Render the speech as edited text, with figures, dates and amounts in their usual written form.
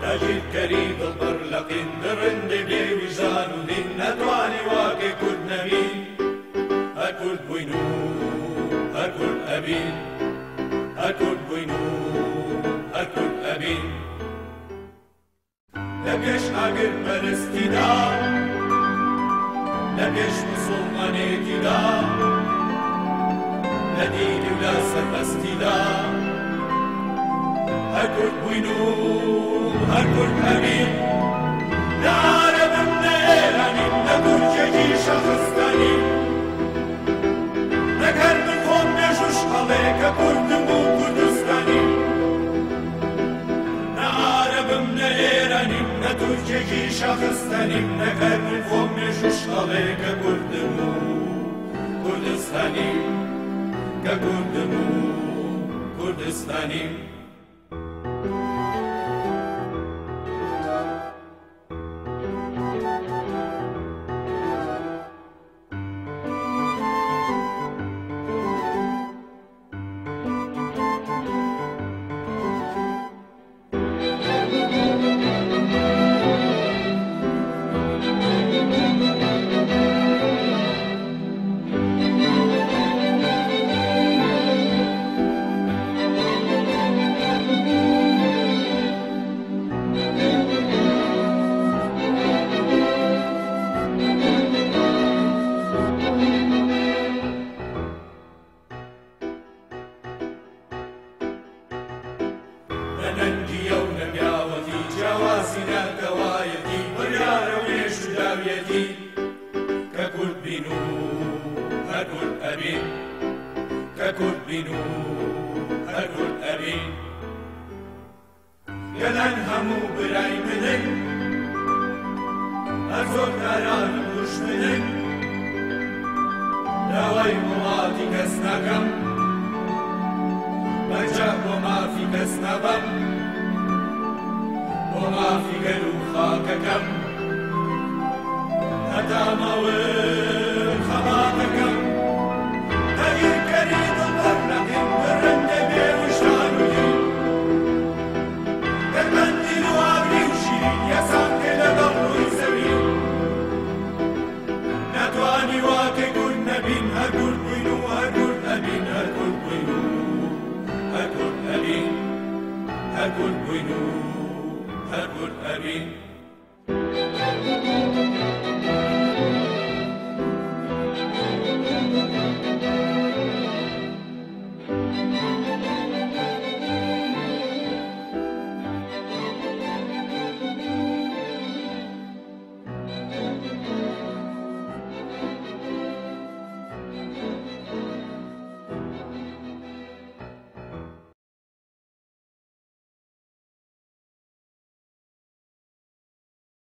أجد كريد البر لقين درند بي وجدان ودين نتواني واقي كود نبين هكود بوينو هكود أبين هكود بوينو هكود أبين لبيش أقر برستي دا لبيش مسلماني دا لديني ولا سربستي دا هكود بوينو هكود أبين نعرف من إيراني نقول جيجي شخصتاني نكر من خون نجوش عليك كردمو كردستاني نعرف من إيراني نقول جيجي شخصتاني نكر من خون نجوش عليك كردمو كردستاني كردمو كردستاني ننجي ونبياوتي جواسنا كوايتي بريارة ويش داويتي ككل بنو هكل أبين ككل بنو هكل أبين يلان همو براي منن أزور كاران بوش منن دواي مواتي كسنكم مجاب وما في كسنبم وما في قلو خاككم هدا موين خماتكم تغير كريد البرنكم برند بيوشتانو دي كالمندي لوابري وشيرين يسام كلا ضلو يسوين نتواني واكي كنا بين هكول بينو هكول أبين هكول بينو هكول أبين هكول بينو هكول أبين